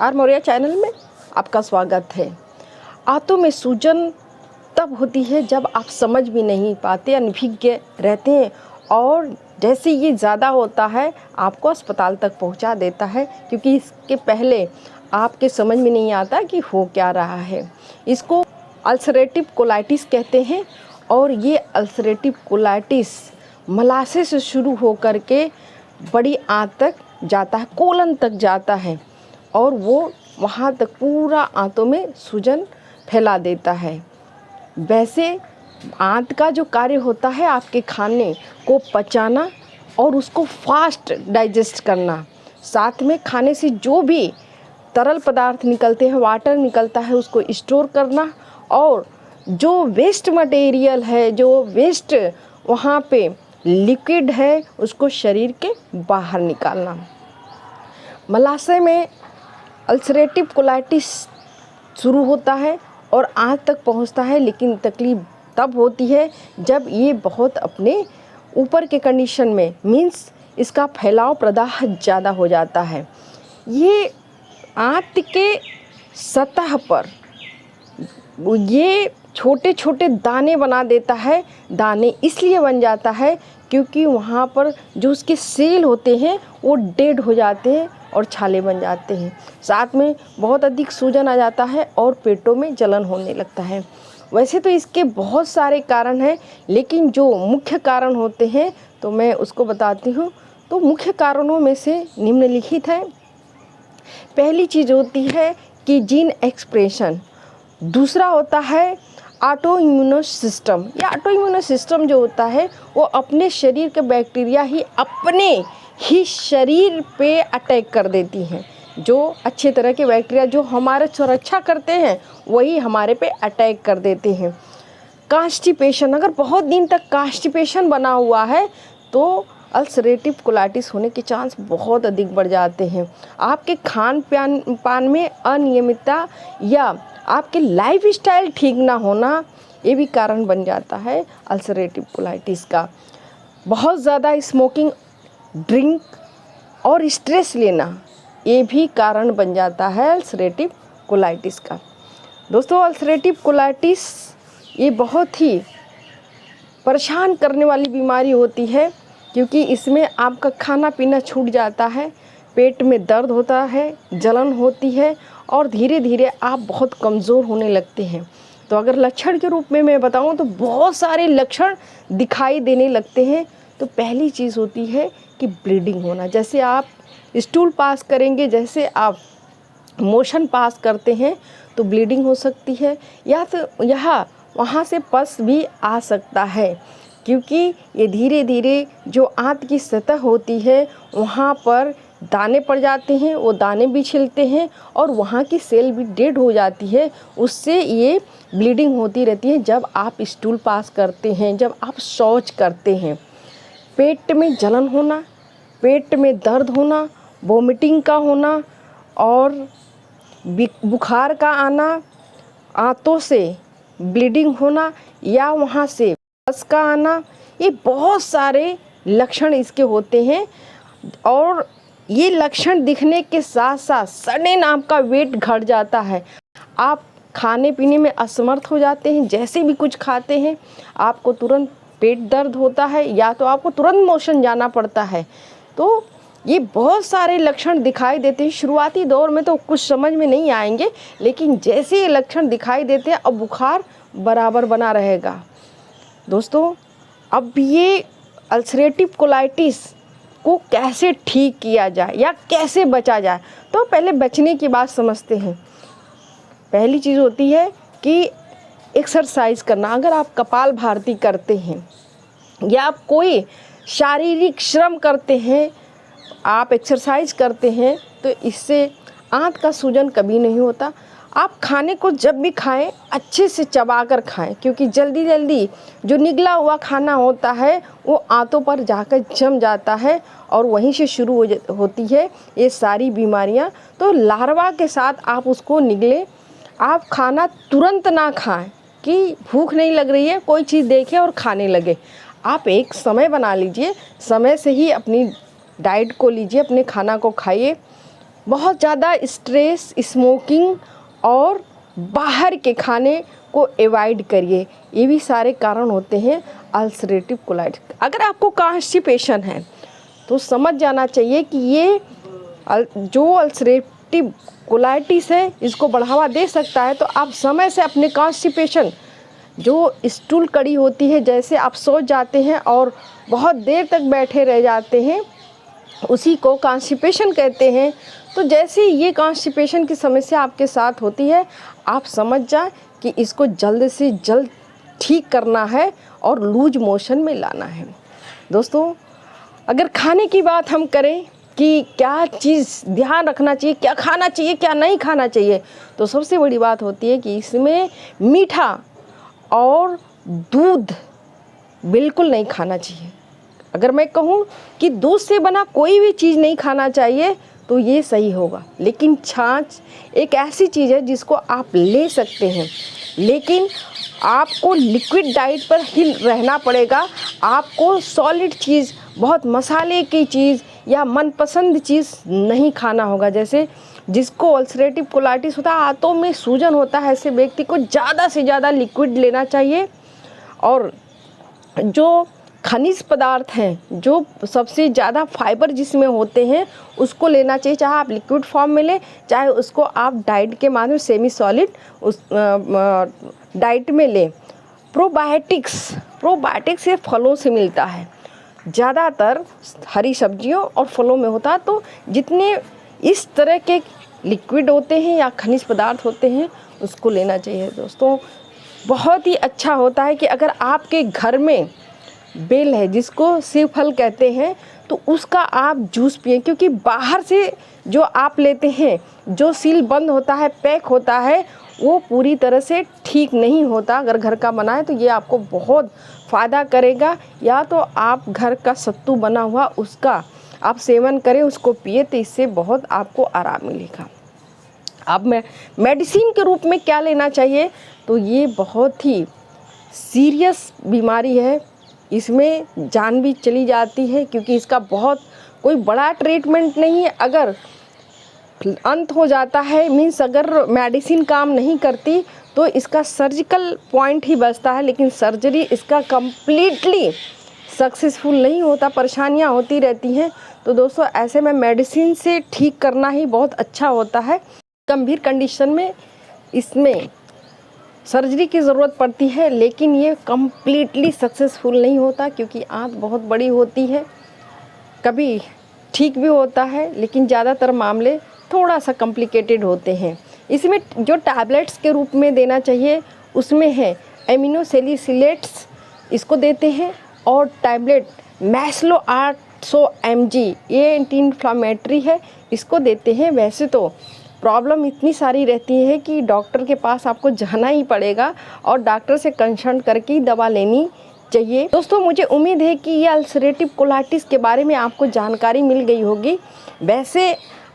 Are Maurya channel में आपका स्वागत है। आंतों में सूजन तब होती है जब आप समझ भी नहीं पाते, अनभिज्ञ रहते हैं और जैसे ये ज़्यादा होता है आपको अस्पताल तक पहुंचा देता है, क्योंकि इसके पहले आपके समझ में नहीं आता कि हो क्या रहा है। इसको अल्सरेटिव कोलाइटिस कहते हैं और ये अल्सरेटिव कोलाइटिस मलाशय से शुरू होकर के बड़ी आंत तक जाता है, कोलन तक जाता है और वो वहाँ तक पूरा आंतों में सूजन फैला देता है। वैसे आंत का जो कार्य होता है आपके खाने को पचाना और उसको फास्ट डाइजेस्ट करना, साथ में खाने से जो भी तरल पदार्थ निकलते हैं, वाटर निकलता है, उसको स्टोर करना और जो वेस्ट मटेरियल है, जो वेस्ट वहाँ पे लिक्विड है, उसको शरीर के बाहर निकालना। मलाशय में अल्सरेटिव कोलाइटिस शुरू होता है और आंत तक पहुंचता है, लेकिन तकलीफ तब होती है जब ये बहुत अपने ऊपर के कंडीशन में, मीन्स इसका फैलाव प्रदाह ज़्यादा हो जाता है। ये आंत के सतह पर ये छोटे छोटे दाने बना देता है। दाने इसलिए बन जाता है क्योंकि वहाँ पर जो उसके सेल होते हैं वो डेड हो जाते हैं और छाले बन जाते हैं। साथ में बहुत अधिक सूजन आ जाता है और पेटों में जलन होने लगता है। वैसे तो इसके बहुत सारे कारण हैं, लेकिन जो मुख्य कारण होते हैं तो मैं उसको बताती हूँ। तो मुख्य कारणों में से निम्नलिखित है। पहली चीज़ होती है कि जीन एक्सप्रेशन, दूसरा होता है ऑटो इम्यूनो सिस्टम। या ऑटो इम्यूनो सिस्टम जो होता है वो अपने शरीर के बैक्टीरिया ही अपने ही शरीर पे अटैक कर देती हैं। जो अच्छे तरह के बैक्टीरिया जो हमारे सुरक्षा करते हैं वही हमारे पे अटैक कर देते हैं। कॉन्स्टिपेशन, अगर बहुत दिन तक कॉन्स्टिपेशन बना हुआ है तो अल्सरेटिव कोलाइटिस होने के चांस बहुत अधिक बढ़ जाते हैं। आपके खान पान में अनियमितता या आपके लाइफस्टाइल ठीक ना होना, ये भी कारण बन जाता है अल्सरेटिव कोलाइटिस का। बहुत ज़्यादा स्मोकिंग, ड्रिंक और स्ट्रेस लेना, ये भी कारण बन जाता है अल्सरेटिव कोलाइटिस का। दोस्तों, अल्सरेटिव कोलाइटिस ये बहुत ही परेशान करने वाली बीमारी होती है, क्योंकि इसमें आपका खाना पीना छूट जाता है, पेट में दर्द होता है, जलन होती है और धीरे धीरे आप बहुत कमज़ोर होने लगते हैं। तो अगर लक्षण के रूप में मैं बताऊं तो बहुत सारे लक्षण दिखाई देने लगते हैं। तो पहली चीज़ होती है कि ब्लीडिंग होना। जैसे आप स्टूल पास करेंगे, जैसे आप मोशन पास करते हैं तो ब्लीडिंग हो सकती है, या तो यहाँ वहाँ से पस भी आ सकता है, क्योंकि ये धीरे धीरे जो आंत की सतह होती है वहाँ पर दाने पड़ जाते हैं, वो दाने भी छिलते हैं और वहाँ की सेल भी डेड हो जाती है। उससे ये ब्लीडिंग होती रहती है जब आप स्टूल पास करते हैं, जब आप शौच करते हैं। पेट में जलन होना, पेट में दर्द होना, वोमिटिंग का होना और बुखार का आना, आंतों से ब्लीडिंग होना या वहाँ से पस का आना, ये बहुत सारे लक्षण इसके होते हैं। और ये लक्षण दिखने के साथ साथ सडन आपका वेट घट जाता है, आप खाने पीने में असमर्थ हो जाते हैं। जैसे भी कुछ खाते हैं आपको तुरंत पेट दर्द होता है या तो आपको तुरंत मोशन जाना पड़ता है। तो ये बहुत सारे लक्षण दिखाई देते हैं। शुरुआती दौर में तो कुछ समझ में नहीं आएंगे, लेकिन जैसे ये लक्षण दिखाई देते हैं अब बुखार बराबर बना रहेगा। दोस्तों, अब ये अल्सरेटिव कोलाइटिस को कैसे ठीक किया जाए या कैसे बचा जाए, तो पहले बचने की बात समझते हैं। पहली चीज़ होती है कि एक्सरसाइज करना। अगर आप कपालभाति करते हैं या आप कोई शारीरिक श्रम करते हैं, आप एक्सरसाइज करते हैं, तो इससे आंत का सूजन कभी नहीं होता। आप खाने को जब भी खाएं अच्छे से चबा कर खाएं, क्योंकि जल्दी जल्दी जो निगला हुआ खाना होता है वो आंतों पर जाकर जम जाता है और वहीं से शुरू होती है ये सारी बीमारियां। तो लार्वा के साथ आप उसको निगले। आप खाना तुरंत ना खाएं कि भूख नहीं लग रही है, कोई चीज़ देखें और खाने लगे। आप एक समय बना लीजिए, समय से ही अपनी डाइट को लीजिए, अपने खाना को खाइए। बहुत ज़्यादा स्ट्रेस, स्मोकिंग और बाहर के खाने को अवॉइड करिए। ये भी सारे कारण होते हैं अल्सरेटिव कोलाइटिस। अगर आपको कॉन्स्टिपेशन है तो समझ जाना चाहिए कि ये जो अल्सरेटिव कोलाइटिस है इसको बढ़ावा दे सकता है। तो आप समय से अपने कॉन्स्टिपेशन, जो स्टूल कड़ी होती है, जैसे आप सो जाते हैं और बहुत देर तक बैठे रह जाते हैं, उसी को कॉन्स्टिपेशन कहते हैं। तो जैसे ये कॉन्स्टिपेशन की समस्या आपके साथ होती है, आप समझ जाए कि इसको जल्द से जल्द ठीक करना है और लूज मोशन में लाना है। दोस्तों, अगर खाने की बात हम करें कि क्या चीज़ ध्यान रखना चाहिए, क्या खाना चाहिए, क्या नहीं खाना चाहिए, तो सबसे बड़ी बात होती है कि इसमें मीठा और दूध बिल्कुल नहीं खाना चाहिए। अगर मैं कहूँ कि दूध से बना कोई भी चीज़ नहीं खाना चाहिए तो ये सही होगा। लेकिन छाछ एक ऐसी चीज़ है जिसको आप ले सकते हैं, लेकिन आपको लिक्विड डाइट पर ही रहना पड़ेगा। आपको सॉलिड चीज़, बहुत मसाले की चीज़ या मनपसंद चीज़ नहीं खाना होगा। जैसे जिसको अल्सरेटिव कोलाइटिस होता है, हाथों में सूजन होता है, ऐसे व्यक्ति को ज़्यादा से ज़्यादा लिक्विड लेना चाहिए। और जो खनिज पदार्थ हैं, जो सबसे ज़्यादा फाइबर जिसमें होते हैं, उसको लेना चाहिए। चाहे आप लिक्विड फॉर्म में लें, चाहे उसको आप डाइट के माध्यम सेमी सॉलिड उस डाइट में लें। प्रोबायोटिक्स ये फलों से मिलता है, ज़्यादातर हरी सब्जियों और फलों में होता है। तो जितने इस तरह के लिक्विड होते हैं या खनिज पदार्थ होते हैं, उसको लेना चाहिए। दोस्तों, बहुत ही अच्छा होता है कि अगर आपके घर में बेल है, जिसको सेब फल कहते हैं, तो उसका आप जूस पिएं। क्योंकि बाहर से जो आप लेते हैं, जो सील बंद होता है, पैक होता है, वो पूरी तरह से ठीक नहीं होता। अगर घर का बना है तो ये आपको बहुत फ़ायदा करेगा। या तो आप घर का सत्तू बना हुआ उसका आप सेवन करें, उसको पिए, तो इससे बहुत आपको आराम मिलेगा। अब मेडिसिन के रूप में क्या लेना चाहिए, तो ये बहुत ही सीरियस बीमारी है, इसमें जान भी चली जाती है। क्योंकि इसका बहुत कोई बड़ा ट्रीटमेंट नहीं है। अगर अंत हो जाता है, मीन्स अगर मेडिसिन काम नहीं करती, तो इसका सर्जिकल पॉइंट ही बचता है, लेकिन सर्जरी इसका कंप्लीटली सक्सेसफुल नहीं होता, परेशानियां होती रहती हैं। तो दोस्तों, ऐसे में मेडिसिन से ठीक करना ही बहुत अच्छा होता है। गंभीर कंडीशन में इसमें सर्जरी की ज़रूरत पड़ती है, लेकिन ये कम्प्लीटली सक्सेसफुल नहीं होता, क्योंकि आंत बहुत बड़ी होती है। कभी ठीक भी होता है, लेकिन ज़्यादातर मामले थोड़ा सा कॉम्प्लिकेटेड होते हैं। इसमें जो टैबलेट्स के रूप में देना चाहिए, उसमें है एमिनोसेलिसिलेट्स, इसको देते हैं, और टैबलेट मैस्लो 800 mg, ये एंटी इन्फ्लामेटरी है, इसको देते हैं। वैसे तो प्रॉब्लम इतनी सारी रहती है कि डॉक्टर के पास आपको जाना ही पड़ेगा और डॉक्टर से कंसल्ट करके ही दवा लेनी चाहिए। दोस्तों, मुझे उम्मीद है कि ये अल्सरेटिव कोलाइटिस के बारे में आपको जानकारी मिल गई होगी। वैसे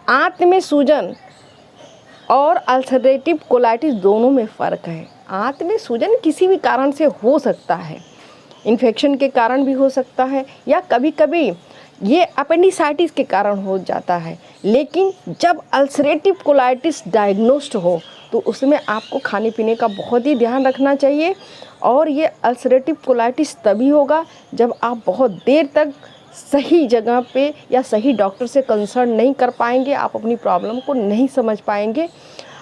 आंत में सूजन और अल्सरेटिव कोलाइटिस दोनों में फ़र्क है। आंत में सूजन किसी भी कारण से हो सकता है, इन्फेक्शन के कारण भी हो सकता है, या कभी कभी ये अपेंडिसाइटिस के कारण हो जाता है। लेकिन जब अल्सरेटिव कोलाइटिस डायग्नोस्ड हो, तो उसमें आपको खाने पीने का बहुत ही ध्यान रखना चाहिए। और ये अल्सरेटिव कोलाइटिस तभी होगा जब आप बहुत देर तक सही जगह पे या सही डॉक्टर से कंसल्ट नहीं कर पाएंगे, आप अपनी प्रॉब्लम को नहीं समझ पाएंगे।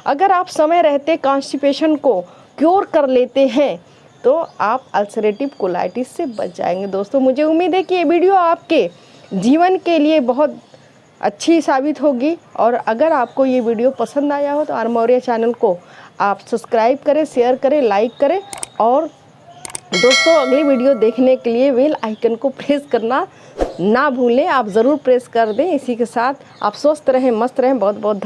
अगर आप समय रहते कॉन्स्टिपेशन को क्योर कर लेते हैं, तो आप अल्सरेटिव कोलाइटिस से बच जाएंगे। दोस्तों, मुझे उम्मीद है कि ये वीडियो आपके जीवन के लिए बहुत अच्छी साबित होगी। और अगर आपको ये वीडियो पसंद आया हो तो आरमौर्या चैनल को आप सब्सक्राइब करें, शेयर करें, लाइक करें। और दोस्तों, अगली वीडियो देखने के लिए बेल आइकन को प्रेस करना ना भूलें, आप ज़रूर प्रेस कर दें। इसी के साथ आप स्वस्थ रहें, मस्त रहें। बहुत बहुत